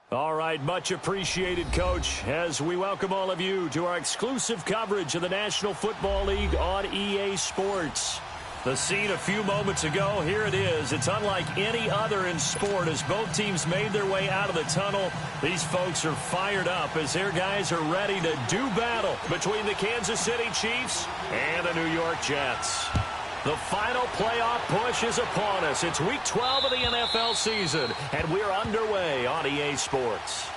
All right, much appreciated, Coach, as we welcome all of you to our exclusive coverage of the National Football League on EA Sports. The scene a few moments ago, here it is. It's unlike any other in sport as both teams made their way out of the tunnel. These folks are fired up as their guys are ready to do battle between the Kansas City Chiefs and the New York Jets. The final playoff push is upon us. It's Week 12 of the NFL season, and we're underway on EA Sports.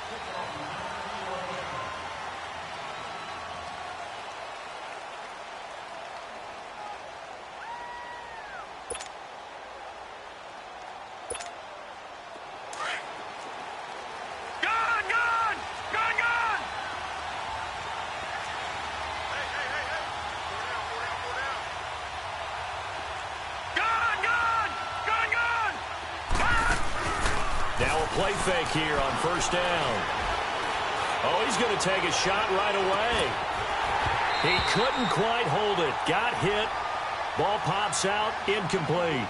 Play fake here on first down. Oh, he's going to take a shot right away. He couldn't quite hold it. Got hit. Ball pops out. Incomplete.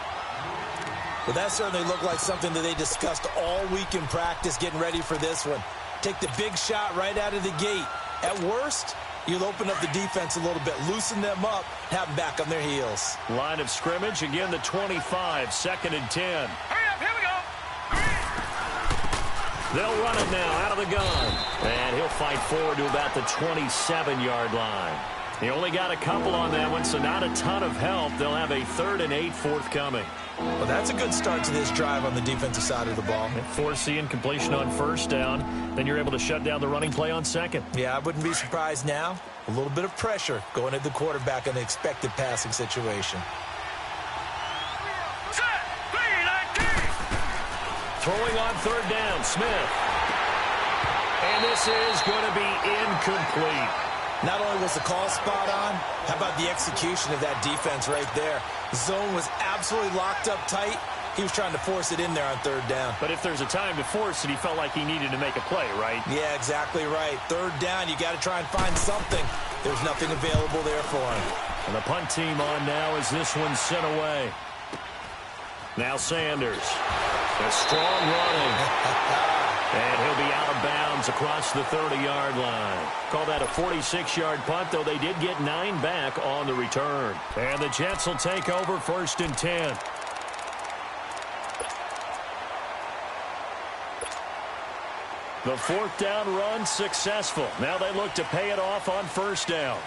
Well, that certainly looked like something that they discussed all week in practice getting ready for this one. Take the big shot right out of the gate. At worst, you'll open up the defense a little bit, loosen them up, have them back on their heels. Line of scrimmage, again the 25, 2nd and 10. They'll run it now out of the gun. And he'll fight forward to about the 27-yard line. He only got a couple on that one, so not a ton of help. They'll have a 3rd and 8 forthcoming. Well, that's a good start to this drive on the defensive side of the ball. Forcing completion on first down. Then you're able to shut down the running play on second. Yeah, I wouldn't be surprised now. A little bit of pressure going at the quarterback in the expected passing situation. Throwing on 3rd down, Smith. And this is going to be incomplete. Not only was the call spot on, how about the execution of that defense right there? The zone was absolutely locked up tight. He was trying to force it in there on 3rd down. But if there's a time to force it, he felt like he needed to make a play, right? Yeah, exactly right. 3rd down, you got to try and find something. There's nothing available there for him. And the punt team on now as this one's sent away. Now Sanders. A strong running. And he'll be out of bounds across the 30-yard line. Call that a 46-yard punt, though they did get 9 back on the return. And the Jets will take over 1st and 10. The 4th down run successful. Now they look to pay it off on 1st down.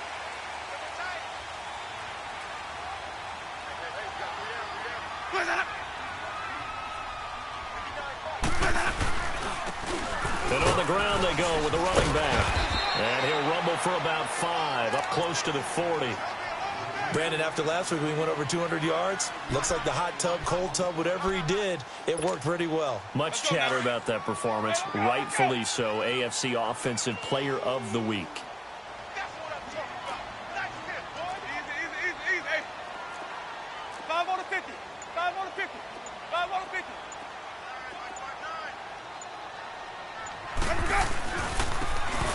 And on the ground they go with the running back. And he'll rumble for about 5, up close to the 40. Brandon, after last week, we went over 200 yards. Looks like the hot tub, cold tub, whatever he did, it worked pretty well. Much chatter about that performance. Rightfully so. AFC Offensive Player of the Week.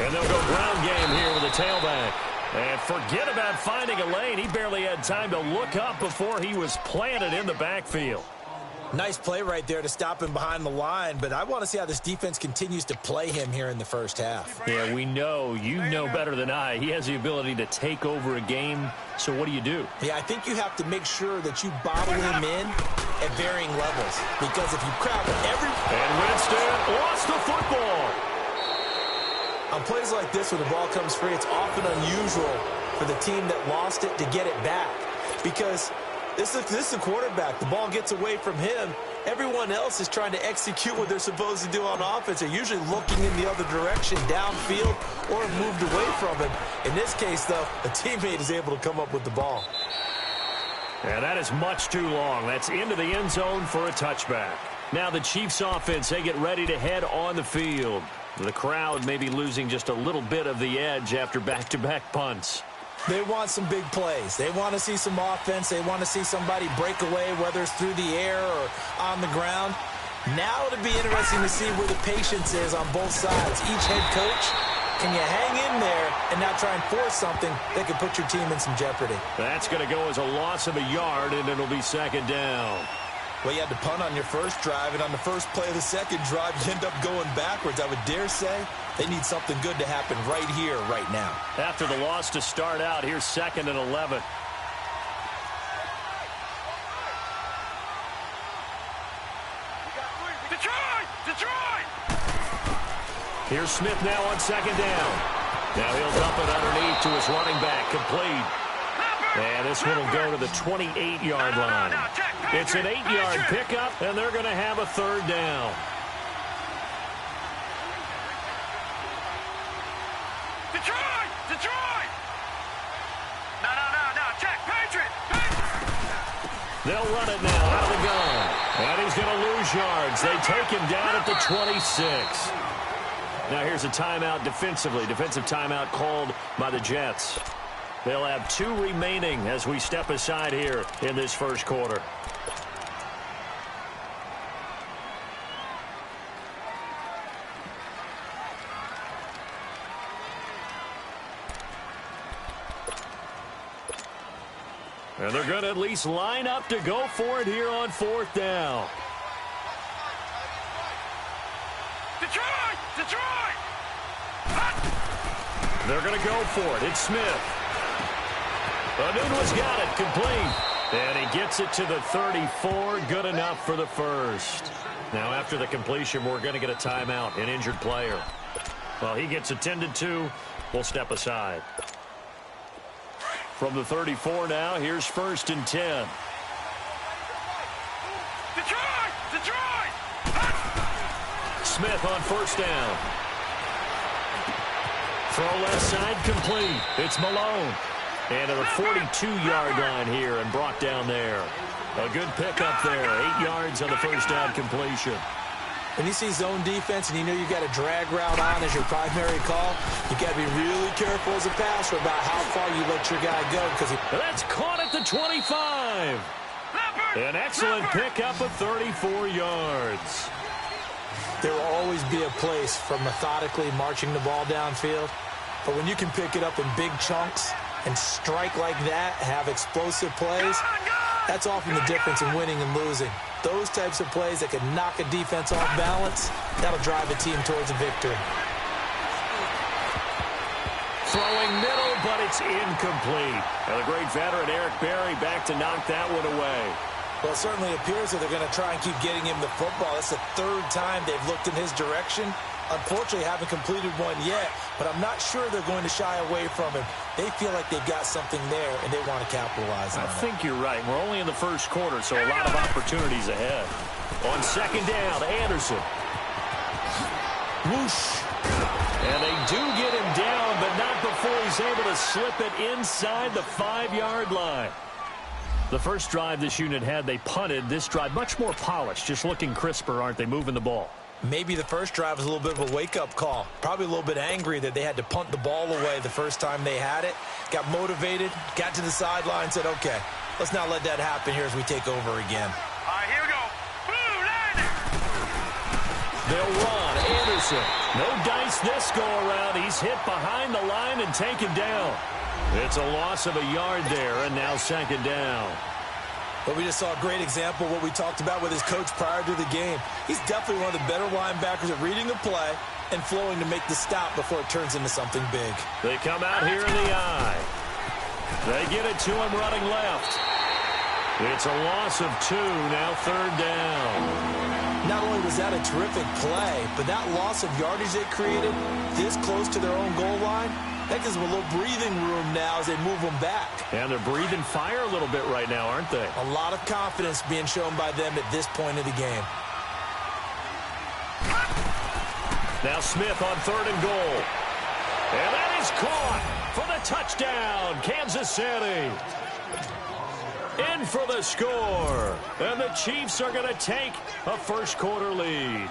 And they'll go ground game here with a tailback. And forget about finding a lane. He barely had time to look up before he was planted in the backfield. Nice play right there to stop him behind the line, but I want to see how this defense continues to play him here in the first half. Yeah, we know. You know better than I. He has the ability to take over a game, so what do you do? Yeah, I think you have to make sure that you bottle him in at varying levels, because if you crowd every... And Winston lost the football. On plays like this where the ball comes free, it's often unusual for the team that lost it to get it back, because this is the quarterback. The ball gets away from him. Everyone else is trying to execute what they're supposed to do on offense. They're usually looking in the other direction, downfield, or have moved away from him. In this case, though, a teammate is able to come up with the ball. Yeah, that is much too long. That's into the end zone for a touchback. Now the Chiefs offense, they get ready to head on the field. The crowd may be losing just a little bit of the edge after back-to-back punts. They want some big plays. They want to see some offense. They want to see somebody break away, whether it's through the air or on the ground. Now it'll be interesting to see where the patience is on both sides. Each head coach, can you hang in there and not try and force something that could put your team in some jeopardy? That's going to go as a loss of a yard, and it'll be 2nd down. Well, you had to punt on your first drive, and on the first play of the second drive, you end up going backwards. I would dare say they need something good to happen right here, right now. After the loss to start out, here's 2nd and 11. Detroit! Here's Smith now on 2nd down. Now he'll dump it underneath to his running back, complete. And this one will go to the 28-yard line. It's an 8-yard pickup, and they're going to have a 3rd down. Detroit! No, check, Patriot! They'll run it now out of the gun. And he's going to lose yards. They take him down at the 26. Now here's a timeout defensively. Defensive timeout called by the Jets. They'll have 2 remaining as we step aside here in this first quarter. And they're going to at least line up to go for it here on 4th down. Detroit! They're going to go for it. It's Smith. Anunua's got it, complete. And he gets it to the 34, good enough for the first. Now after the completion, we're going to get a timeout, an injured player. Well, he gets attended to. We'll step aside. From the 34 now, here's 1st and 10. Detroit! Smith on 1st down. Throw left side, complete. It's Malone. And to the 42-yard line here and brought down there. A good pickup there. 8 yards on the 1st down completion. When you see zone defense and you know you got a drag route on as your primary call, you got to be really careful as a passer about how far you let your guy go. That's caught at the 25. An excellent pickup of 34 yards. There will always be a place for methodically marching the ball downfield. But when you can pick it up in big chunks and strike like that, have explosive plays, that's often the difference in winning and losing. Those types of plays that can knock a defense off balance, that'll drive a team towards a victory. Throwing middle, but it's incomplete. And the great veteran Eric Berry back to knock that one away. Well, it certainly appears that they're going to try and keep getting him the football. That's the 3rd time they've looked in his direction. Unfortunately, haven't completed one yet, but I'm not sure they're going to shy away from him. They feel like they've got something there, and they want to capitalize on it. I think you're right. We're only in the first quarter, so a lot of opportunities ahead. On 2nd down, Anderson. Whoosh. And they do get him down, but not before he's able to slip it inside the 5-yard line. The first drive this unit had, they punted. This drive, much more polished, just looking crisper, aren't they, moving the ball? Maybe the first drive was a little bit of a wake-up call. Probably a little bit angry that they had to punt the ball away the first time they had it. Got motivated, got to the sideline, said, okay, let's not let that happen here as we take over again. All right, here we go. Blue line. They'll run. Anderson. No dice this go-around. He's hit behind the line and taken down. It's a loss of a yard there, and now 2nd down. But we just saw a great example of what we talked about with his coach prior to the game. He's definitely one of the better linebackers at reading the play and flowing to make the stop before it turns into something big. They come out here in the eye. They get it to him running left. It's a loss of 2, now 3rd down. Not only was that a terrific play, but that loss of yardage they created this close to their own goal line, that gives them a little breathing room now as they move them back. And they're breathing fire a little bit right now, aren't they? A lot of confidence being shown by them at this point of the game. Now Smith on 3rd and goal. And that is caught for the touchdown, Kansas City. In for the score. And the Chiefs are going to take a first quarter lead.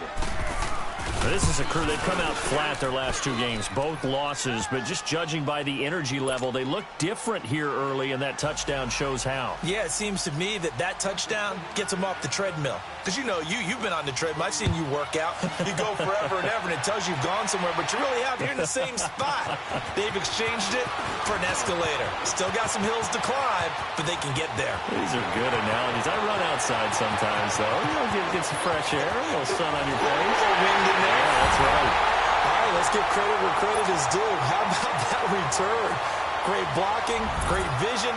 This is a crew, they've come out flat their last 2 games, both losses, but just judging by the energy level, they look different here early, and that touchdown shows how. Yeah, it seems to me that touchdown gets them off the treadmill. Because, you know, you've been on the treadmill. I've seen you work out. You go forever and ever, and it tells you you've gone somewhere, but you really have. You're in the same spot. They've exchanged it for an escalator. Still got some hills to climb, but they can get there. These are good analogies. I run out outside sometimes, though. Get some fresh air, a little sun on your face. A little wind in there. Yeah, that's right. All right, let's give credit where credit is due. How about that return? Great blocking, great vision,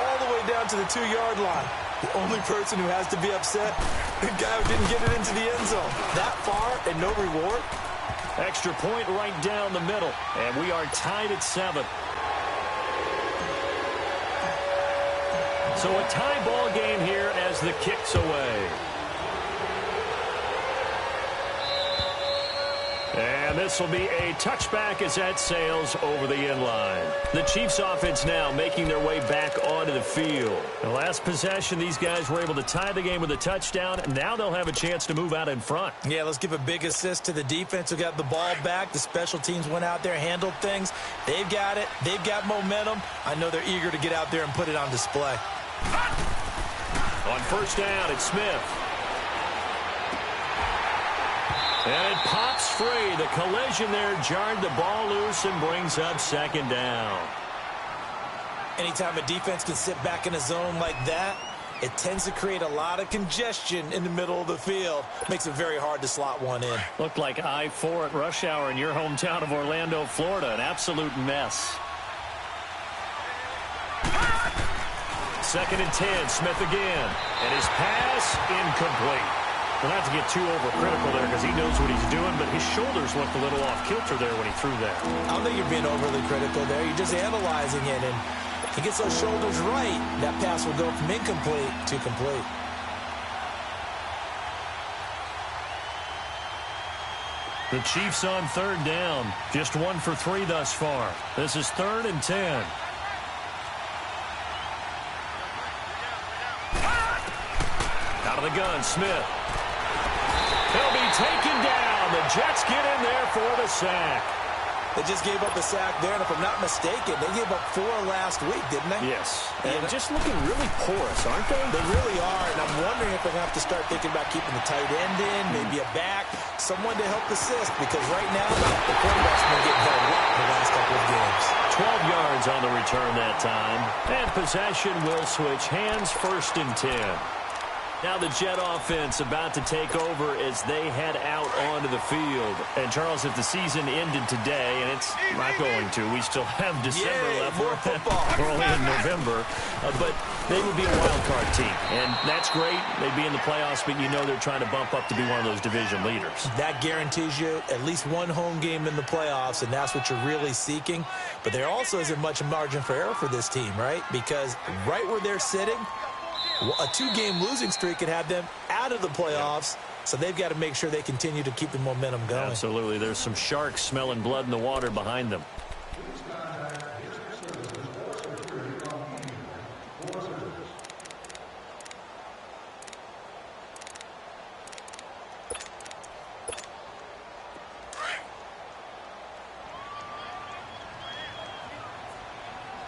all the way down to the 2-yard line. The only person who has to be upset, the guy who didn't get it into the end zone. That far and no reward. Extra point right down the middle, and we are tied at 7. So a tie ball game here as the kick's away. And this will be a touchback as that sails over the end line. The Chiefs offense now making their way back onto the field. The last possession, these guys were able to tie the game with a touchdown, and now they'll have a chance to move out in front. Yeah, let's give a big assist to the defense who got the ball back. The special teams went out there, handled things. They've got it. They've got momentum. I know they're eager to get out there and put it on display. On first down, it's Smith. And it pops free. The collision there jarred the ball loose and brings up second down. Anytime a defense can sit back in a zone like that, it tends to create a lot of congestion in the middle of the field. Makes it very hard to slot one in. Looked like I-4 at rush hour in your hometown of Orlando, Florida. An absolute mess. Second and 10, Smith again. And his pass incomplete. Well, not to get too overcritical there because he knows what he's doing, but his shoulders looked a little off kilter there when he threw that. I don't think you're being overly critical there. You're just analyzing it, and if he gets those shoulders right, that pass will go from incomplete to complete. The Chiefs on third down. Just 1 for 3 thus far. This is 3rd and 10. Out of the gun, Smith. He'll be taken down. The Jets get in there for the sack. They just gave up a sack there, and if I'm not mistaken, they gave up 4 last week, didn't they? Yes. And just looking really porous, aren't they? They really are, and I'm wondering if they're going to have to start thinking about keeping the tight end in, maybe a back, someone to help assist, because right now the quarterback's been getting held up the last couple of games. 12 yards on the return that time. And possession will switch hands, 1st and 10. Now the Jet offense about to take over as they head out onto the field. And, Charles, if the season ended today, and it's not going to, we still have December left. More football. We're only in November. But they would be a wild card team. And that's great. They'd be in the playoffs, but you know they're trying to bump up to be one of those division leaders. That guarantees you at least one home game in the playoffs, and that's what you're really seeking. But there also isn't much margin for error for this team, right? Because right where they're sitting, a 2-game losing streak could have them out of the playoffs, so they've got to make sure they continue to keep the momentum going. Absolutely. There's some sharks smelling blood in the water behind them.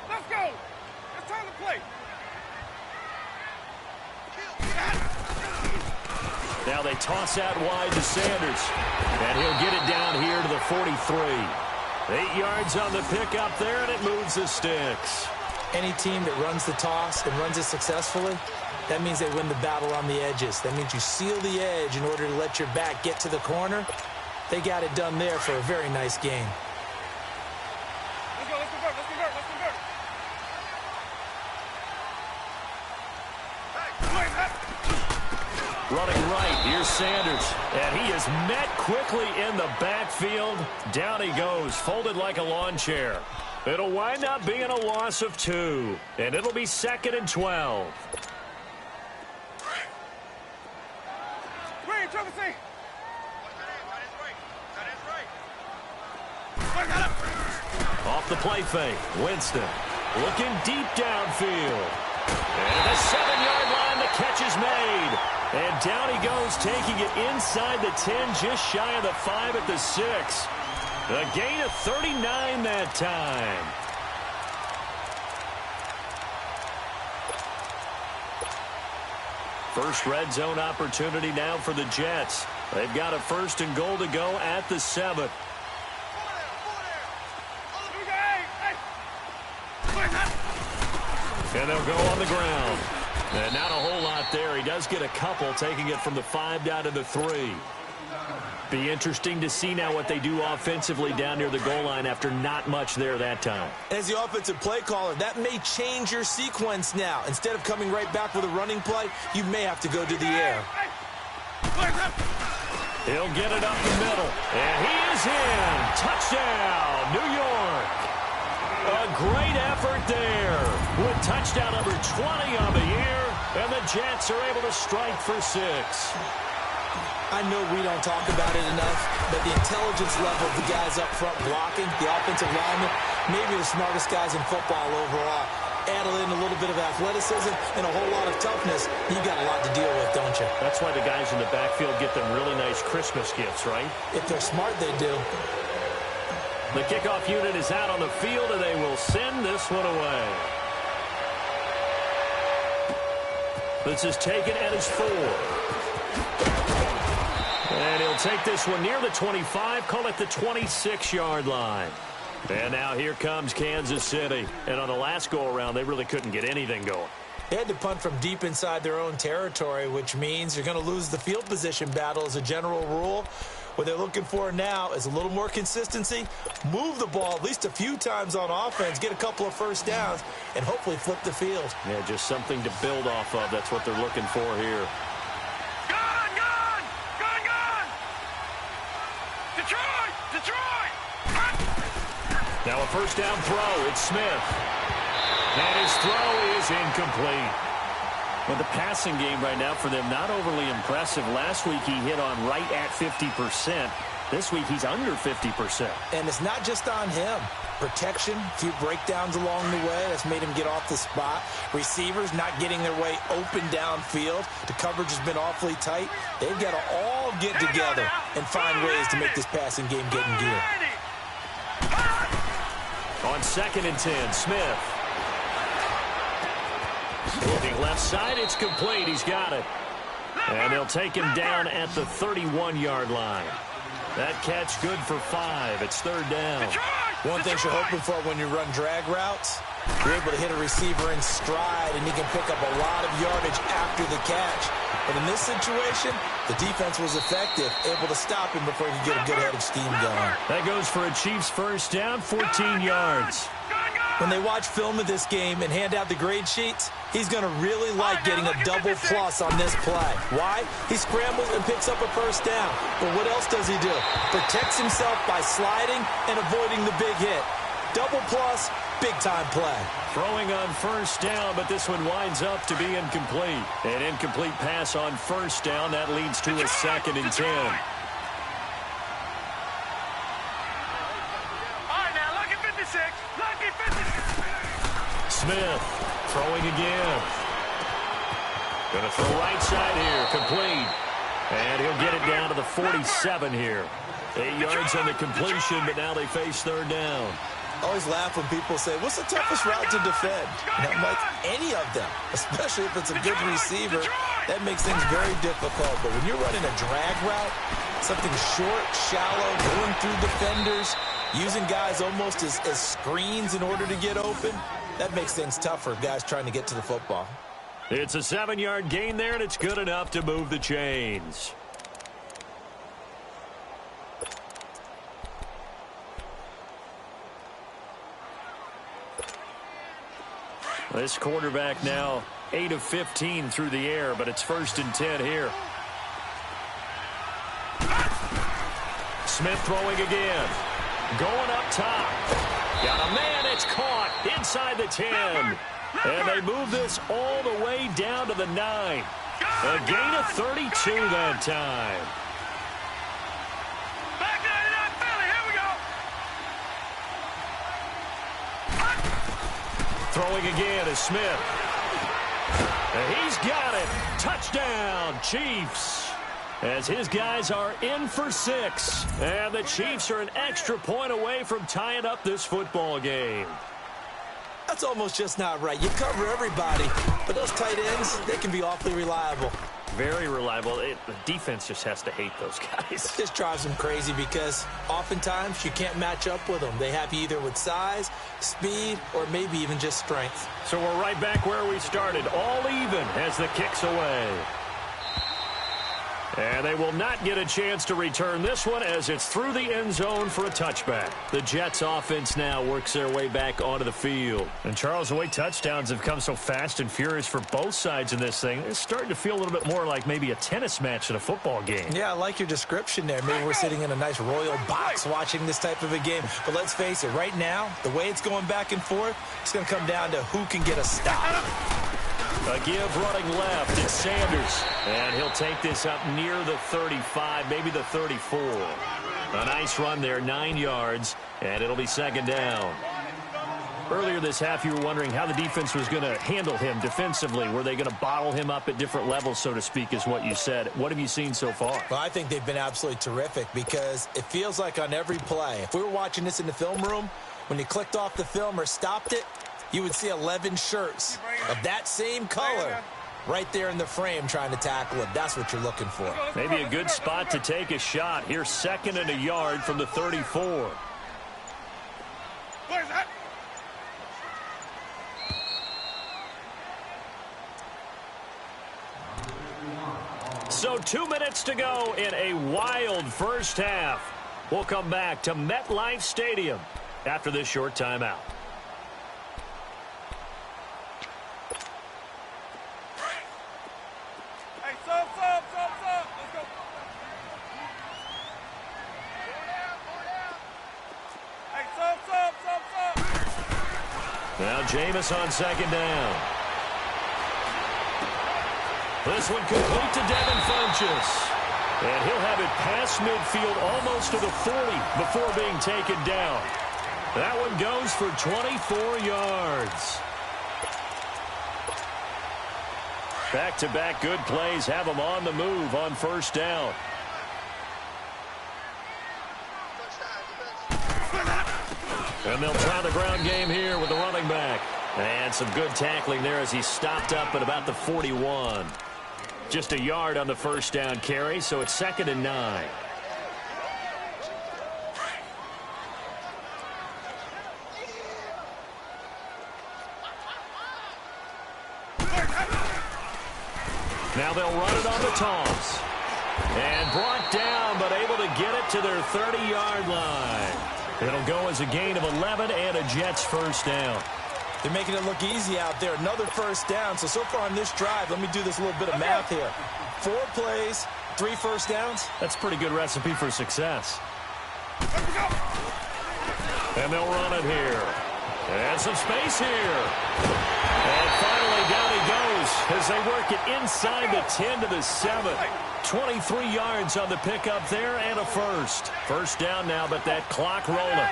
Let's go. It's time to play. Now they toss out wide to Sanders. And he'll get it down here to the 43. 8 yards on the pickup there, and it moves the sticks. Any team that runs the toss and runs it successfully, that means they win the battle on the edges. That means you seal the edge in order to let your back get to the corner. They got it done there for a very nice game. Let's go. Let's convert. Let's convert. Let's convert. Running right, here's Sanders. And he is met quickly in the backfield. Down he goes, folded like a lawn chair. It'll wind up being a loss of 2. And it'll be 2nd and 12. Green, trouble C. Off the play fake, Winston looking deep downfield. And the 7-yard line, the catch is made. And down he goes, taking it inside the 10, just shy of the 5 at the 6. A gain of 39 that time. First red zone opportunity now for the Jets. They've got a 1st and goal to go at the 7. And they'll go on the ground. And not a whole lot there. He does get a couple, taking it from the 5 down to the 3. Be interesting to see now what they do offensively down near the goal line after not much there that time. As the offensive play caller, that may change your sequence now. Instead of coming right back with a running play, you may have to go to the air. He'll get it up the middle. And he is in. Touchdown, New York. A great effort there with touchdown number 20 on the year. And the Jets are able to strike for 6. I know we don't talk about it enough, but the intelligence level of the guys up front blocking, the offensive linemen, maybe the smartest guys in football overall. Add in a little bit of athleticism and a whole lot of toughness, you've got a lot to deal with, don't you? That's why the guys in the backfield get them really nice Christmas gifts, right? If they're smart, they do. The kickoff unit is out on the field, and they will send this one away. This is taken at his 4. And he'll take this one near the 25, call it the 26-yard line. And now here comes Kansas City. And on the last go-around, they really couldn't get anything going. They had to punt from deep inside their own territory, which means you're going to lose the field position battle as a general rule. What they're looking for now is a little more consistency, move the ball at least a few times on offense, get a couple of first downs, and hopefully flip the field. Yeah, just something to build off of. That's what they're looking for here. Now a first down throw. It's Smith. And his throw is incomplete. Well, the passing game right now for them, not overly impressive. Last week he hit on right at 50%. This week he's under 50%. And it's not just on him. Protection, a few breakdowns along the way. That's made him get off the spot. Receivers not getting their way open downfield. The coverage has been awfully tight. They've got to all get together and find ways to make this passing game get in gear. On 2nd and 10, Smith. Looking left side, it's complete. He's got it. And they'll take him down at the 31-yard line. That catch good for 5. It's 3rd down. One thing you're hoping for when you run drag routes, you're able to hit a receiver in stride, and he can pick up a lot of yardage after the catch. But in this situation, the defense was effective, able to stop him before he could get a good head of steam going. That goes for a Chiefs first down, 14 yards. When they watch film of this game and hand out the grade sheets, he's going to really like getting a double plus on this play. Why? He scrambles and picks up a first down. But what else does he do? Protects himself by sliding and avoiding the big hit. Double plus, big-time play. Throwing on first down, but this one winds up to be incomplete. An incomplete pass on first down. That leads to a 2nd and 10. Smith throwing again. Going to throw right side here. Complete. And he'll get it down to the 47 here. 8 yards on the completion, but now they face 3rd down. I always laugh when people say, what's the toughest route to defend? And I'm like, any of them, especially if it's a good receiver. That makes things very difficult. But when you're running a drag route, something short, shallow, going through defenders, using guys almost as screens in order to get open, that makes things tougher, guys trying to get to the football. It's a 7-yard gain there, and it's good enough to move the chains. This quarterback now 8 of 15 through the air, but it's 1st and 10 here. Smith throwing again. Going up top. Got a man, it's caught inside the 10. And they move this all the way down to the 9. A gain of 32 that time. Throwing again is Smith. And he's got it. Touchdown, Chiefs. As his guys are in for 6. And the Chiefs are an extra point away from tying up this football game. That's almost just not right. You cover everybody, but those tight ends, they can be awfully reliable. very reliable. The defense just has to hate those guys. This drives them crazy because oftentimes you can't match up with them. They have you either with size, speed, or maybe even just strength. So we're right back where we started, all even as the kick's away. And they will not get a chance to return this one as it's through the end zone for a touchback. The Jets offense now works their way back onto the field. And Charles, the way touchdowns have come so fast and furious for both sides in this thing, it's starting to feel a little bit more like maybe a tennis match in a football game. Yeah, I like your description there. Maybe we're sitting in a nice royal box watching this type of a game. But let's face it, right now, the way it's going back and forth, it's going to come down to who can get a stop. A give running left, it's Sanders. And he'll take this up near the 35, maybe the 34. A nice run there, 9 yards, and it'll be second down. Earlier this half, you were wondering how the defense was going to handle him defensively. Were they going to bottle him up at different levels, so to speak, is what you said. What have you seen so far? Well, I think they've been absolutely terrific because it feels like on every play, if we were watching this in the film room, when you clicked off the film or stopped it, you would see 11 shirts of that same color right there in the frame trying to tackle him. That's what you're looking for. Maybe a good spot to take a shot. Here's second and a yard from the 34. Where's that? So 2 minutes to go in a wild first half. We'll come back to MetLife Stadium after this short timeout. Now Jameis on second down. This one complete to Devin Funchess. And he'll have it past midfield almost to the 40 before being taken down. That one goes for 24 yards. Back-to-back good plays have them on the move on first down. And they'll try the ground game here with the running back. And some good tackling there as he stopped up at about the 41. Just a yard on the first down carry, so it's second and 9. Now they'll run it on the toss. And brought down, but able to get it to their 30-yard line. It'll go as a gain of 11 and a Jets first down. They're making it look easy out there. Another first down. So far on this drive, let me do this little bit of math here. 4 plays, 3 first downs. That's a pretty good recipe for success. And they'll run it here. And some space here. And finally down he goes as they work it inside the 10 to the 7. 23 yards on the pickup there and a first. First down now, but that clock rolling.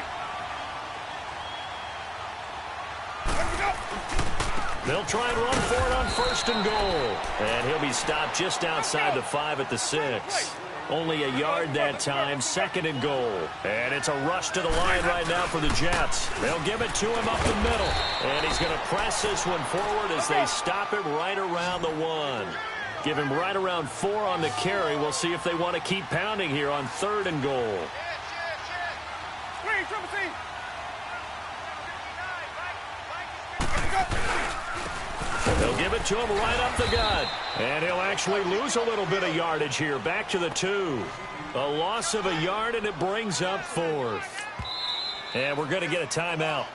They'll try and run for it on first and goal. And he'll be stopped just outside the 5 at the 6. Only a yard that time, second and goal. And it's a rush to the line right now for the Jets. They'll give it to him up the middle. And he's going to press this one forward as they stop him right around the 1. Give him right around 4 on the carry. We'll see if they want to keep pounding here on third and goal. They'll give it to him right up the gut. And he'll actually lose a little bit of yardage here. Back to the 2. A loss of a yard, and it brings up 4th. And we're going to get a timeout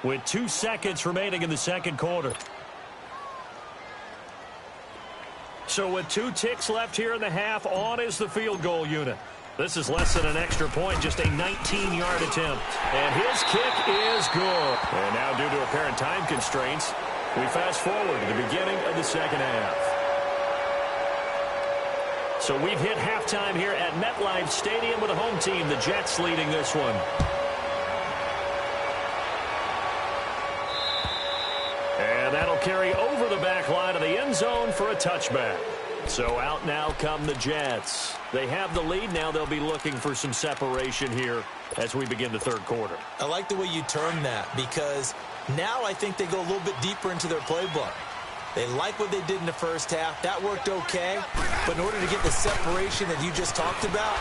with 2 seconds remaining in the second quarter. So with 2 ticks left here in the half, on is the field goal unit. This is less than an extra point, just a 19-yard attempt. And his kick is good. And now due to apparent time constraints, we fast forward to the beginning of the second half. So we've hit halftime here at MetLife Stadium with a home team, the Jets, leading this one. And that'll carry over the back line of the end zone for a touchback. So out now come the Jets. They have the lead. Now they'll be looking for some separation here as we begin the third quarter. I like the way you term that because now I think they go a little bit deeper into their playbook. They like what they did in the first half. That worked okay. But in order to get the separation that you just talked about,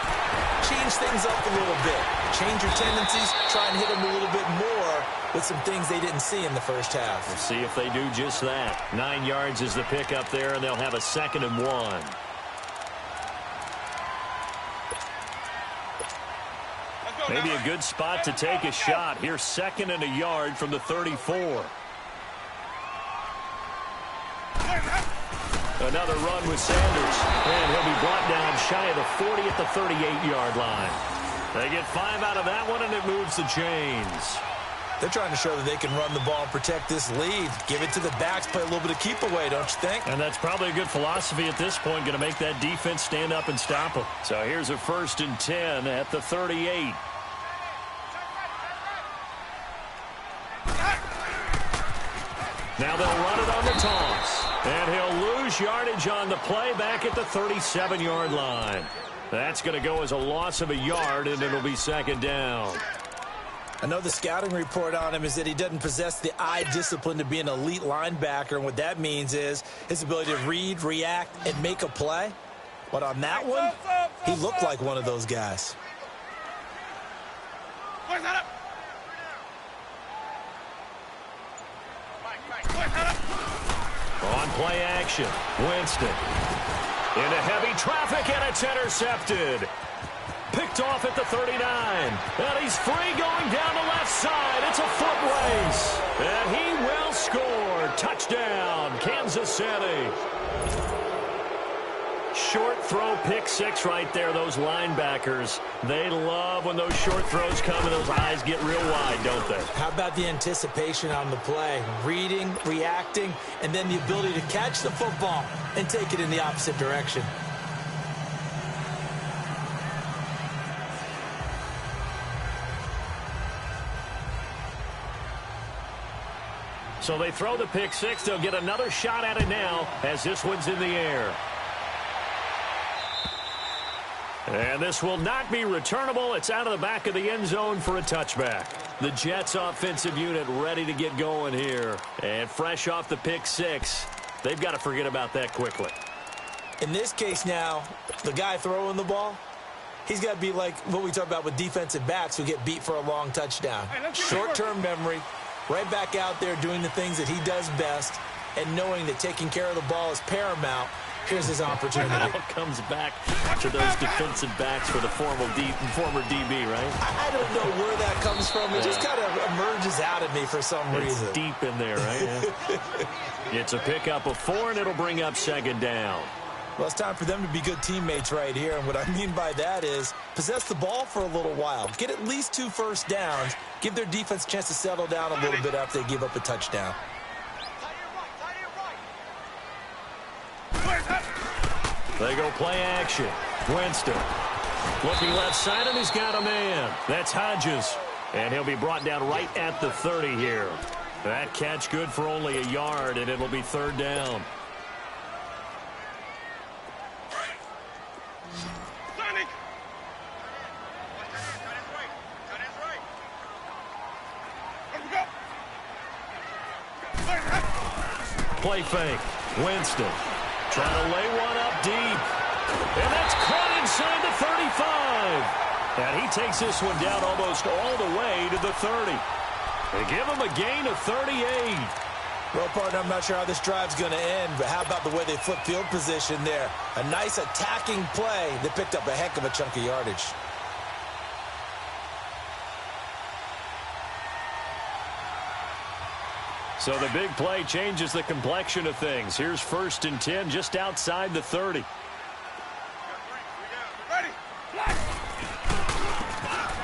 change things up a little bit. Change your tendencies. Try and hit them a little bit more with some things they didn't see in the first half. We'll see if they do just that. 9 yards is the pickup there, and they'll have a 2nd and 1. Maybe a good spot to take a shot. Here's 2nd and a yard from the 34. Another run with Sanders. And he'll be brought down shy of the 40 at the 38-yard line. They get 5 out of that one, and it moves the chains. They're trying to show that they can run the ball and protect this lead. Give it to the backs, play a little bit of keep away, don't you think? And that's probably a good philosophy at this point, going to make that defense stand up and stop them. So here's a 1st and 10 at the 38. Now they'll run it on the toss. And he'll lose yardage on the play back at the 37-yard line. That's going to go as a loss of a yard, and it'll be 2nd down. I know the scouting report on him is that he doesn't possess the eye discipline to be an elite linebacker, and what that means is his ability to read, react, and make a play. But on that one, he looked like one of those guys. On play action, Winston. Into heavy traffic, and it's intercepted. Picked off at the 39. And he's free going down the left side. It's a foot race. And he will score. Touchdown, Kansas City. Short throw, pick 6 right there. Those linebackers, they love when those short throws come and those eyes get real wide, don't they? How about the anticipation on the play? Reading, reacting, and then the ability to catch the football and take it in the opposite direction. So they throw the pick 6. They'll get another shot at it now as this one's in the air. And this will not be returnable. It's out of the back of the end zone for a touchback. The Jets offensive unit ready to get going here. And fresh off the pick 6, they've got to forget about that quickly. In this case now, the guy throwing the ball, he's got to be like what we talk about with defensive backs who get beat for a long touchdown. Short-term memory, right back out there doing the things that he does best, and knowing that taking care of the ball is paramount. Here's his opportunity. Now comes back to those defensive backs for the former DB, right? I don't know where that comes from. It just kind of emerges out of me for some reason. It's deep in there, right? It's a pickup of 4, and it'll bring up 2nd down. Well, it's time for them to be good teammates right here. And what I mean by that is possess the ball for a little while. Get at least 2 first downs. Give their defense a chance to settle down a little bit after they give up a touchdown. They go play action. Winston looking left side, and he's got a man. That's Hodges. And he'll be brought down right at the 30 here. That catch good for only a yard, and it'll be 3rd down. Play fake. Winston trying to lay one up deep. And that's caught inside the 35. And he takes this one down almost all the way to the 30. They give him a gain of 38. Well, partner, I'm not sure how this drive's going to end, but how about the way they flip field position there? A nice attacking play that picked up a heck of a chunk of yardage. So the big play changes the complexion of things. Here's 1st and 10 just outside the 30.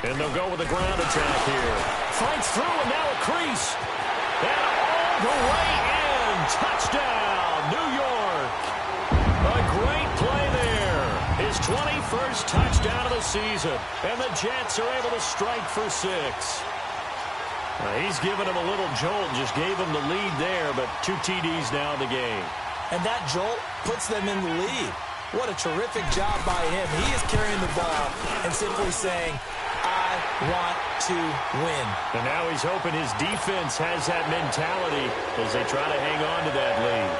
And they'll go with a ground attack here. Fights through, and now a crease. And all the way in. Touchdown, New York. A great play there. His 21st touchdown of the season. And the Jets are able to strike for 6. He's given him a little jolt, just gave him the lead there, but 2 TDs now in the game. And that jolt puts them in the lead. What a terrific job by him. He is carrying the ball and simply saying, I want to win. And now he's hoping his defense has that mentality as they try to hang on to that lead.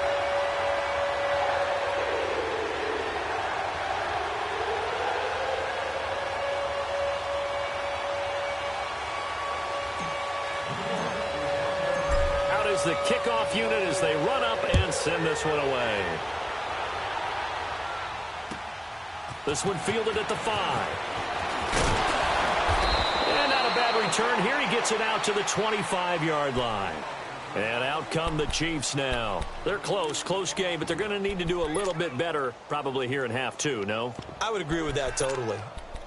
is the kickoff unit as they run up and send this one away. This one fielded at the 5. And not a bad return here. He gets it out to the 25-yard line. And out come the Chiefs now. They're close game, but they're going to need to do a little bit better probably here in half 2, no? I would agree with that totally.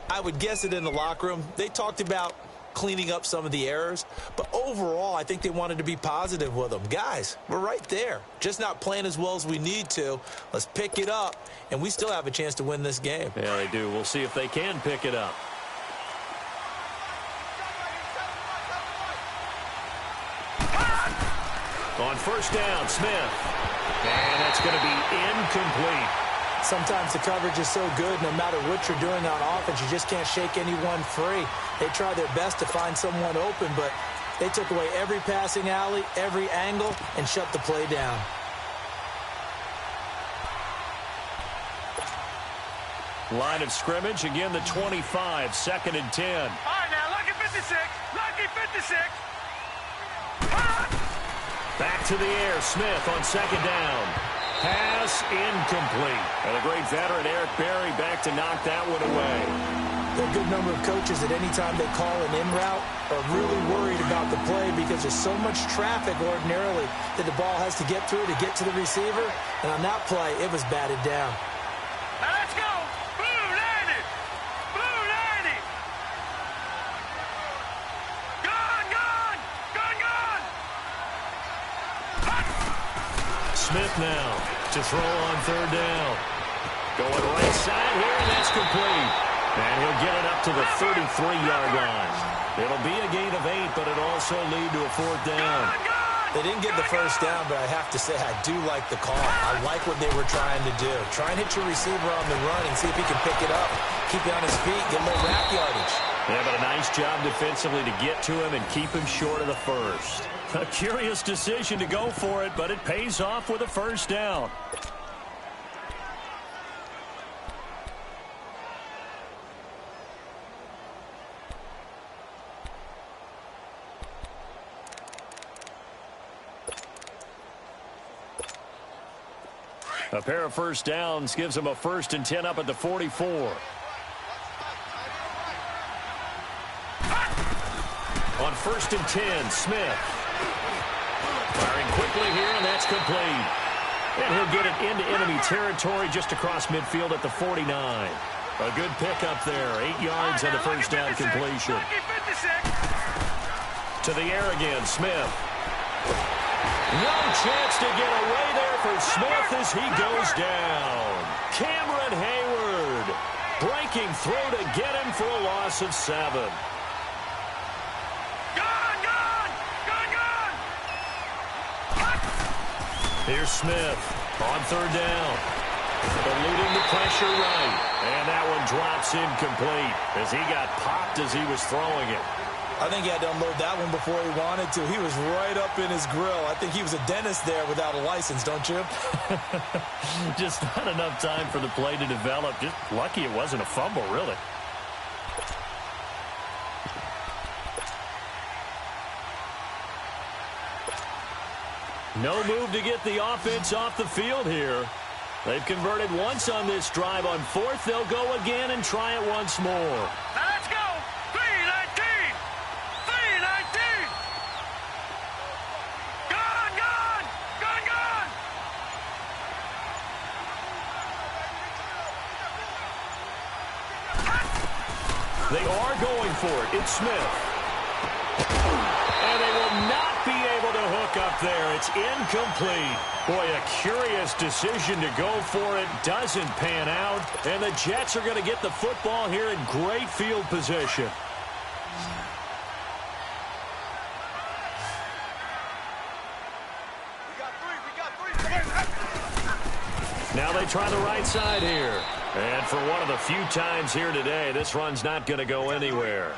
I would guess it in the locker room. They talked about cleaning up some of the errors, but overall, I think they wanted to be positive with them. Guys, we're right there. Just not playing as well as we need to. Let's pick it up, and we still have a chance to win this game. Yeah, they do. We'll see if they can pick it up. On first down, Smith. And that's going to be incomplete. Sometimes the coverage is so good, no matter what you're doing on offense, you just can't shake anyone free. They try their best to find someone open, but they took away every passing alley, every angle, and shut the play down. Line of scrimmage, again the 25, 2nd and 10. All right, now, lucky 56. Lucky 56. Back to the air, Smith on 2nd down. Pass incomplete. And a great veteran, Eric Berry, back to knock that one away. There are a good number of coaches that any time they call an in route are really worried about the play because there's so much traffic ordinarily that the ball has to get through to get to the receiver. And on that play, it was batted down. Now let's go. Blue 90. Blue 90. Gone, gone. Gone, gone. Smith now to throw on 3rd down. Going right side here, and that's complete. And he'll get it up to the 33-yard line. It'll be a gain of 8, but it'll also lead to a 4th down. They didn't get the first down, but I have to say I do like the call. I like what they were trying to do. Try and hit your receiver on the run and see if he can pick it up. Keep it on his feet, get a little rack yardage. Yeah, but a nice job defensively to get to him and keep him short of the first. A curious decision to go for it, but it pays off with a 1st down. A pair of 1st downs gives them a 1st and 10 up at the 44. On 1st and 10, Smith. Firing quickly here, and that's complete. And he'll get it into enemy territory just across midfield at the 49. A good pickup there. 8 yards on the 1st down completion. To the air again, Smith. No chance to get away there for Smith as he goes down. Cameron Hayward breaking through to get him for a loss of 7. Here's Smith on 3rd down. Eluding the pressure right. And that one drops incomplete as he got popped as he was throwing it. I think he had to unload that one before he wanted to. He was right up in his grill. I think he was a dentist there without a license, don't you? Just not enough time for the play to develop. Just lucky it wasn't a fumble, really. No move to get the offense off the field here. They've converted once on this drive. On 4th, they'll go again and try it once more. Now let's go. 3-19. 3-19. Gone, gone. Gone, gone. They are going for it. It's Smith. And they will not be able to hook up there. It's incomplete. Boy, a curious decision to go for it. Doesn't pan out. And the Jets are going to get the football here in great field position. Now they try the right side here. And for one of the few times here today, this run's not going to go anywhere.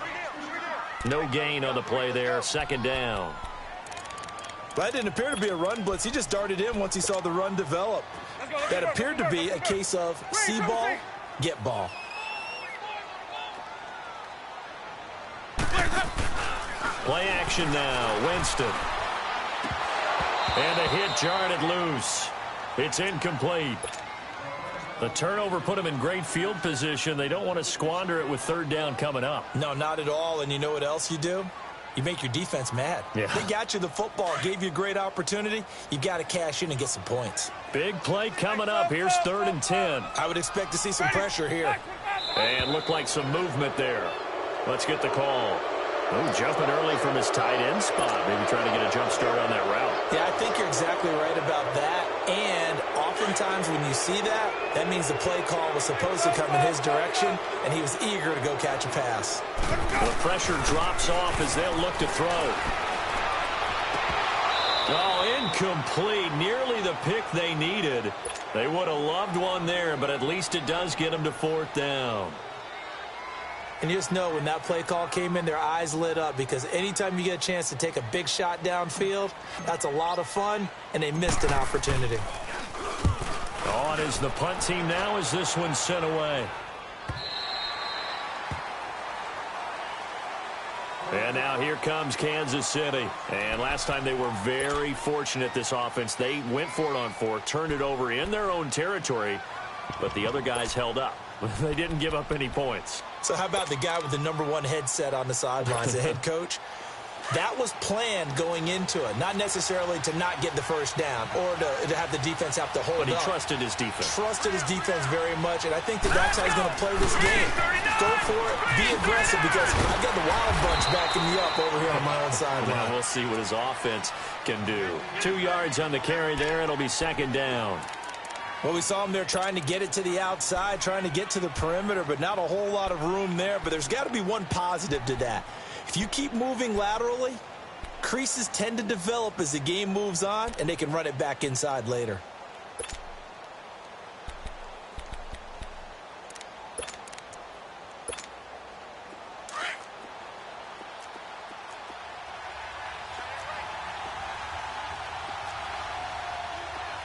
No gain on the play there. 2nd down. That didn't appear to be a run blitz. He just darted in once he saw the run develop. That appeared to be a case of see ball, get ball. Play action now. Winston. And a hit jarred it loose. It's incomplete. The turnover put them in great field position. They don't want to squander it with third down coming up. No, not at all. And you know what else you do? You make your defense mad. Yeah. They got you the football, gave you a great opportunity. You got to cash in and get some points. Big play coming up. Here's 3rd and 10. I would expect to see some pressure here. And looked like some movement there. Let's get the call. Oh, jumping early from his tight end spot. Maybe trying to get a jump start on that route. Yeah, I think you're exactly right about that. And oftentimes when you see that, that means the play call was supposed to come in his direction, and he was eager to go catch a pass. The pressure drops off as they'll look to throw. Oh, incomplete. Nearly the pick they needed. They would have loved one there, but at least it does get them to 4th down. And you just know when that play call came in, their eyes lit up, because anytime you get a chance to take a big shot downfield, that's a lot of fun, and they missed an opportunity. On is the punt team now as this one's sent away. And now here comes Kansas City. And last time they were very fortunate, this offense. They went for it on 4, turned it over in their own territory, but the other guys held up. They didn't give up any points. So how about the guy with the #1 headset on the sidelines, the head coach? That was planned going into it, not necessarily to not get the first down or to have the defense have to hold up. But he trusted his defense. Trusted his defense very much, and I think that's how he's going to play this game. Go for it, be aggressive, because I've got the Wild Bunch backing me up over here on my own sideline. Now we'll see what his offense can do. 2 yards on the carry there. It'll be 2nd down. Well, we saw him there trying to get it to the outside, trying to get to the perimeter, but not a whole lot of room there. But there's got to be one positive to that. If you keep moving laterally, creases tend to develop as the game moves on, and they can run it back inside later.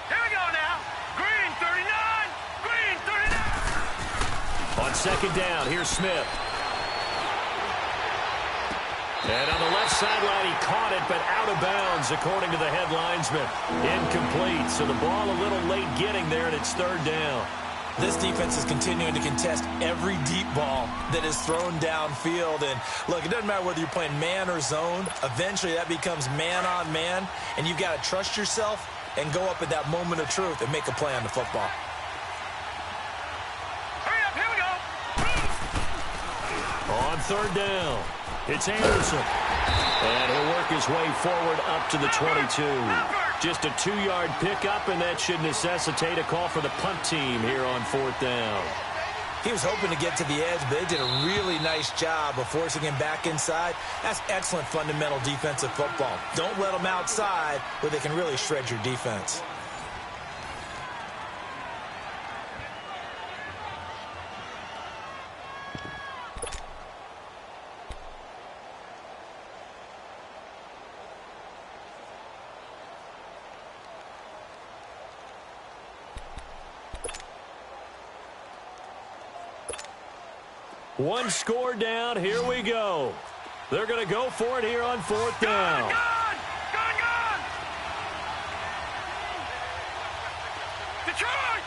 Here we go now. Green 39. Green 39. On 2nd down, here's Smith. And on the left sideline, he caught it, but out of bounds, according to the head linesman. Incomplete, so the ball a little late getting there, and it's 3rd down. This defense is continuing to contest every deep ball that is thrown downfield. And, look, it doesn't matter whether you're playing man or zone. Eventually, that becomes man-on-man, and you've got to trust yourself and go up at that moment of truth and make a play on the football. Hurry up, here we go. On 3rd down, it's Anderson. And he'll work his way forward up to the 22. Just a 2-yard pickup, and that should necessitate a call for the punt team here on 4th down. He was hoping to get to the edge, but they did a really nice job of forcing him back inside. That's excellent fundamental defensive football. Don't let them outside where they can really shred your defense. One score down. Here we go. They're going to go for it here on 4th down. Gone! Detroit!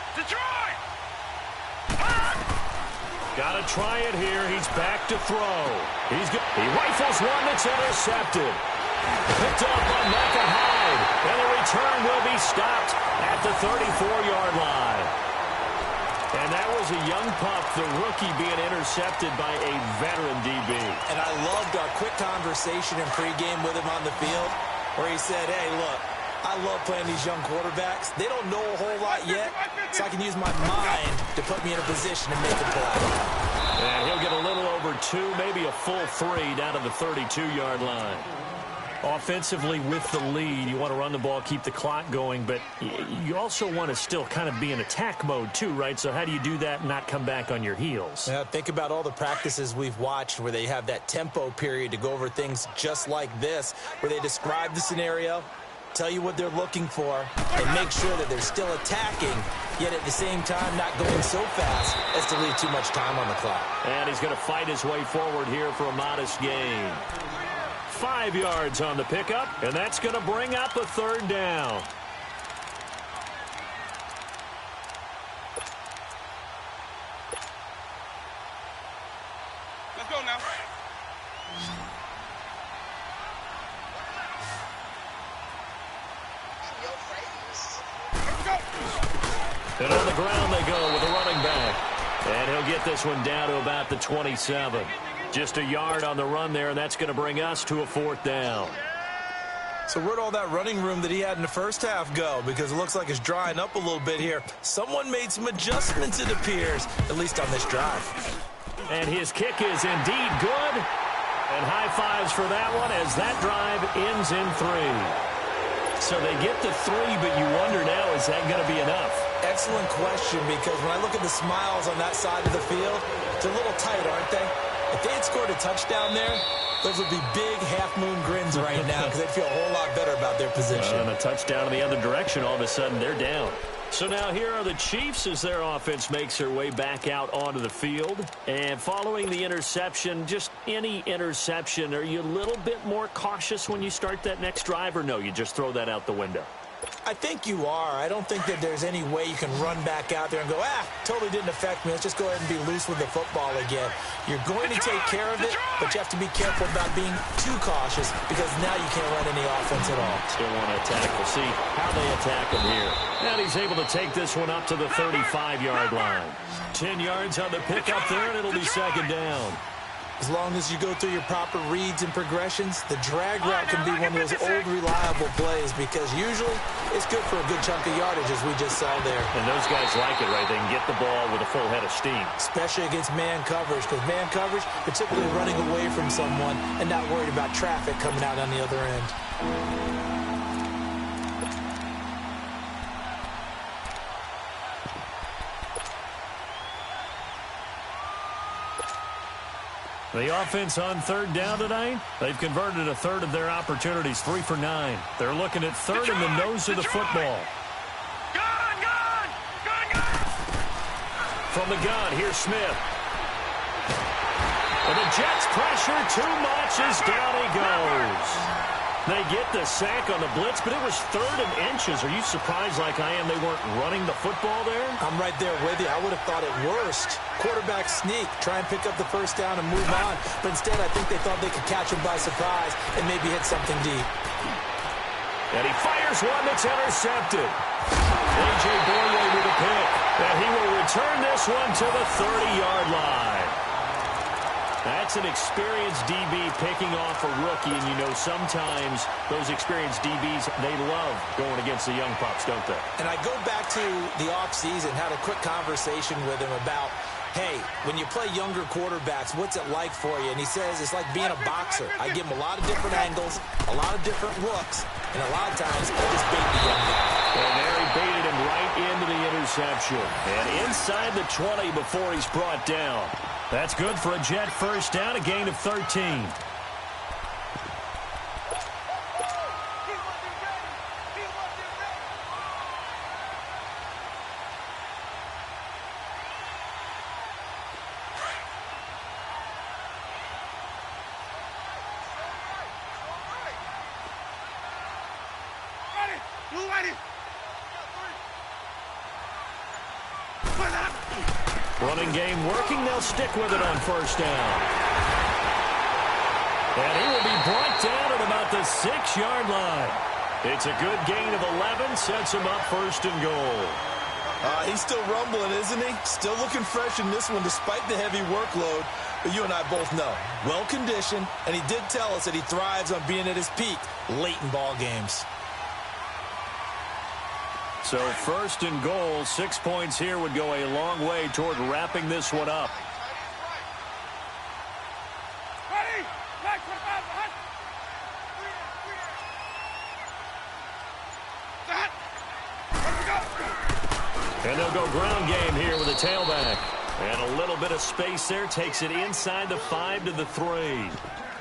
Got to try it here. He's back to throw. He rifles one that's intercepted. Picked up by Micah Hyde. And the return will be stopped at the 34-yard line. And that was a young pup, the rookie, being intercepted by a veteran DB. And I loved our quick conversation in pregame with him on the field where he said, hey, look, I love playing these young quarterbacks. They don't know a whole lot yet, so I can use my mind to put me in a position to make a play. And he'll get a little over 2, maybe a full 3 down to the 32-yard line. Offensively with the lead, you want to run the ball, keep the clock going, but you also want to still kind of be in attack mode too, right? So how do you do that and not come back on your heels? Yeah, think about all the practices we've watched where they have that tempo period to go over things just like this, where they describe the scenario, tell you what they're looking for, and make sure that they're still attacking, yet at the same time not going so fast as to leave too much time on the clock. And he's going to fight his way forward here for a modest gain. 5 yards on the pickup, and that's going to bring up a third down. Let's go now. And on the ground they go with a running back. And he'll get this one down to about the 27. Just a yard on the run there, and that's going to bring us to a fourth down. So where'd all that running room that he had in the first half go? Because it looks like it's drying up a little bit here. Someone made some adjustments, it appears, at least on this drive. And his kick is indeed good. And high fives for that one as that drive ends in 3. So they get to 3, but you wonder now, is that going to be enough? Excellent question, because when I look at the smiles on that side of the field, they're a little tight, aren't they? If they had scored a touchdown there, those would be big half-moon grins right now because they'd feel a whole lot better about their position. And a touchdown in the other direction, all of a sudden they're down. So now here are the Chiefs as their offense makes their way back out onto the field. And following the interception, just any interception, are you a little bit more cautious when you start that next drive, or no, you just throw that out the window? I think you are. I don't think that there's any way you can run back out there and go, totally didn't affect me. Let's just go ahead and be loose with the football again. You're going to take care of it, but you have to be careful about being too cautious because now you can't run any offense at all. Still want to attack. We'll see how they attack him here. And he's able to take this one up to the 35-yard line. 10 yards on the pickup there, and it'll be second down. As long as you go through your proper reads and progressions, the drag route can be one of those old, reliable plays because usually it's good for a good chunk of yardage, as we just saw there. And those guys like it, right? They can get the ball with a full head of steam. Especially against man coverage, because man coverage, particularly running away from someone and not worried about traffic coming out on the other end. The offense on third down tonight, they've converted a third of their opportunities, 3 for 9. They're looking at third in the nose of the football. Gun! From the gun, here's Smith. And the Jets pressure too much as down he goes. They get the sack on the blitz, but it was 3rd and inches. Are you surprised like I am they weren't running the football there? I'm right there with you. I would have thought at worst, quarterback sneak, try and pick up the first down and move on. But instead, I think they thought they could catch him by surprise and maybe hit something deep. And he fires one that's intercepted. A.J. Boye with a pick. And he will return this one to the 30-yard line. That's an experienced DB picking off a rookie, and you know sometimes those experienced DBs, they love going against the young pups, don't they? And I go back to the offseason, had a quick conversation with him about, hey, when you play younger quarterbacks, what's it like for you? And he says it's like being a boxer. I give him a lot of different angles, a lot of different looks, and a lot of times I just bait the young guy. And there he baited him right into the interception. And inside the 20 before he's brought down. That's good for a Jet first down, a gain of 13. Running game working. They'll stick with it on first down. And he will be brought down at about the 6-yard line. It's a good gain of 11. Sets him up first and goal. He's still rumbling, isn't he? Still looking fresh in this one despite the heavy workload. But you and I both know, well-conditioned, and he did tell us that he thrives on being at his peak late in ball games. So first and goal, 6 points here would go a long way toward wrapping this one up. And they'll go ground game here with a tailback. And a little bit of space there. Takes it inside the 5 to the 3.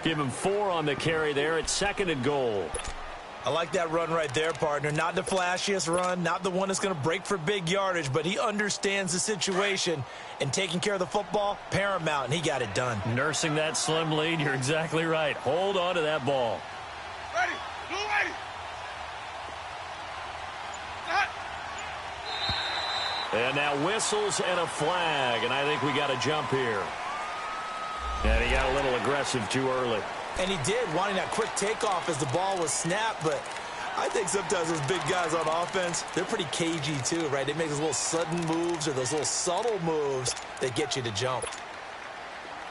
Give him 4 on the carry there at 2nd and goal. I like that run right there, partner. Not the flashiest run, not the one that's going to break for big yardage, but he understands the situation, and taking care of the football, paramount, and he got it done. Nursing that slim lead, you're exactly right. Hold on to that ball. Ready. Blue ready. And now whistles and a flag, and I think we got a jump here. And he got a little aggressive too early. And he did, wanting that quick takeoff as the ball was snapped, but I think sometimes those big guys on offense, they're pretty cagey too, right? They make those little sudden moves or those little subtle moves that get you to jump.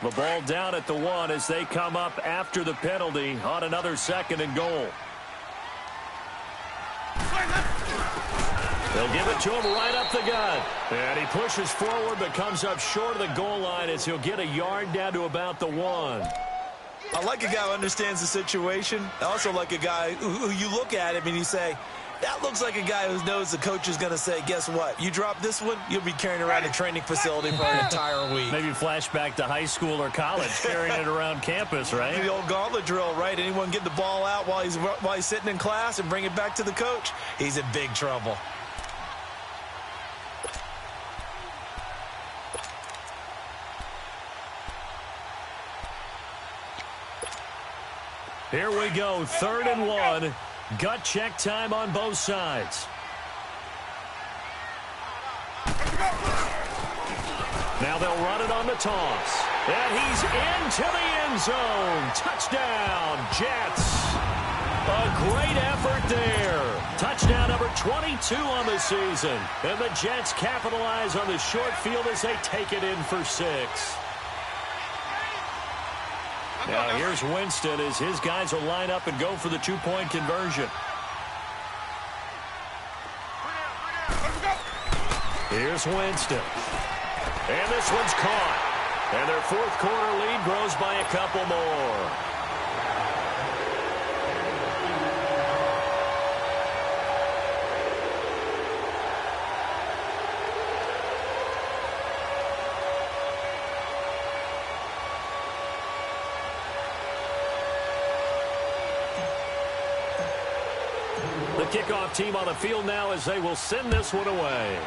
The ball down at the 1 as they come up after the penalty on another 2nd and goal. They'll give it to him right up the gut. And he pushes forward but comes up short of the goal line as he'll get a yard down to about the 1. I like a guy who understands the situation. I also like a guy who you look at him and you say, that looks like a guy who knows the coach is going to say, guess what? You drop this one, you'll be carrying around a training facility for an entire week. Maybe flashback to high school or college, carrying it around campus, right? The old gauntlet drill, right? Anyone get the ball out while he's sitting in class and bring it back to the coach? He's in big trouble. Here we go, 3rd and 1. Gut check time on both sides. Now they'll run it on the toss. And he's into the end zone. Touchdown, Jets. A great effort there. Touchdown number 22 on the season. And the Jets capitalize on the short field as they take it in for 6. Now here's Winston as his guys will line up and go for the 2-point conversion. Here's Winston. And this one's caught. And their 4th quarter lead grows by a couple more. The kickoff team on the field now as they will send this one away.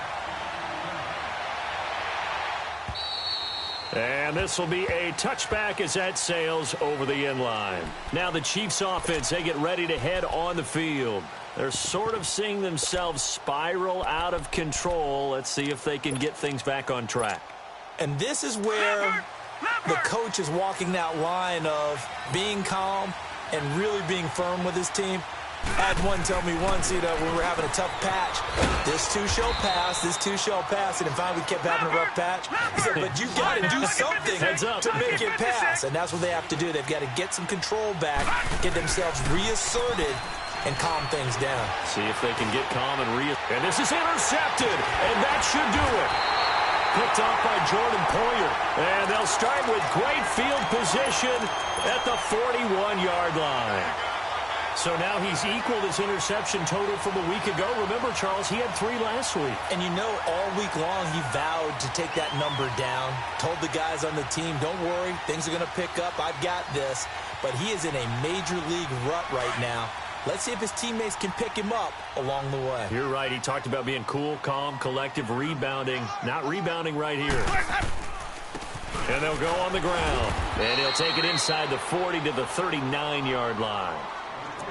And this will be a touchback as that sails over the end line. Now the Chiefs offense, they get ready to head on the field. They're sort of seeing themselves spiral out of control. Let's see if they can get things back on track. And this is where the coach is walking that line of being calm and really being firm with his team. I had one tell me once, when we were having a tough patch, this too shall pass, and then finally we kept having a rough patch. He said, but you got to do something to make it pass, and that's what they have to do. They've got to get some control back, get themselves reasserted, and calm things down. See if they can get calm and And this is intercepted, and that should do it. Picked off by Jordan Poyer, and they'll start with great field position at the 41-yard line. So now he's equaled his interception total from a week ago. Remember, Charles, he had 3 last week. And all week long he vowed to take that number down. Told the guys on the team, don't worry, things are going to pick up. I've got this. But he is in a major league rut right now. Let's see if his teammates can pick him up along the way. You're right. He talked about being cool, calm, collective, rebounding. Not rebounding right here. And they'll go on the ground. And he'll take it inside the 40 to the 39-yard line.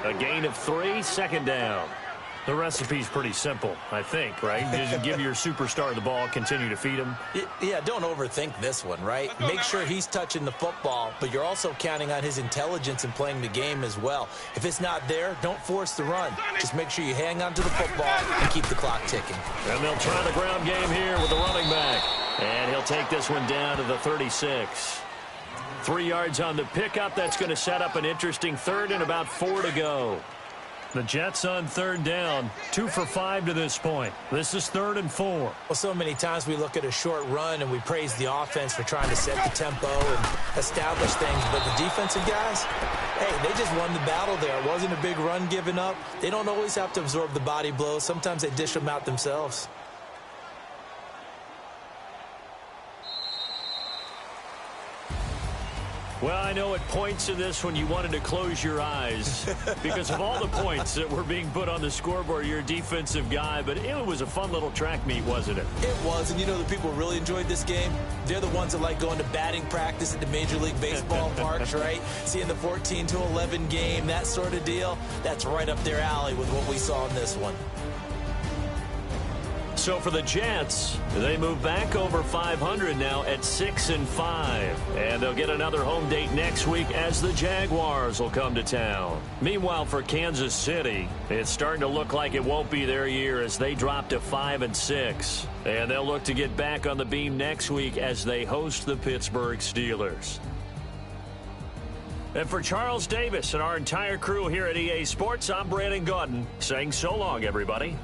A gain of 3, 2nd down. The recipe's pretty simple, I think, right? You just give your superstar the ball, continue to feed him. Yeah, don't overthink this one, right? Make sure he's touching the football, but you're also counting on his intelligence in playing the game as well. If it's not there, don't force the run. Just make sure you hang on to the football and keep the clock ticking. And they'll try the ground game here with the running back. And he'll take this one down to the 36. 3 yards on the pickup. That's going to set up an interesting 3rd and about 4 to go. The Jets on 3rd down, 2 for 5 to this point. This is 3rd and 4. Well, so many times we look at a short run and we praise the offense for trying to set the tempo and establish things. But the defensive guys, hey, they just won the battle there. It wasn't a big run given up. They don't always have to absorb the body blows. Sometimes they dish them out themselves. Well, I know at points in this one you wanted to close your eyes because of all the points that were being put on the scoreboard. You're a defensive guy, but it was a fun little track meet, wasn't it? It was, and you know the people who really enjoyed this game? They're the ones that like going to batting practice at the Major League Baseball parks, right? Seeing the 14-11 game, that sort of deal. That's right up their alley with what we saw in this one. So for the Jets, they move back over 500 now at 6-5. And they'll get another home date next week as the Jaguars will come to town. Meanwhile, for Kansas City, it's starting to look like it won't be their year as they drop to 5-6. And they'll look to get back on the beam next week as they host the Pittsburgh Steelers. And for Charles Davis and our entire crew here at EA Sports, I'm Brandon Gaudin saying so long, everybody.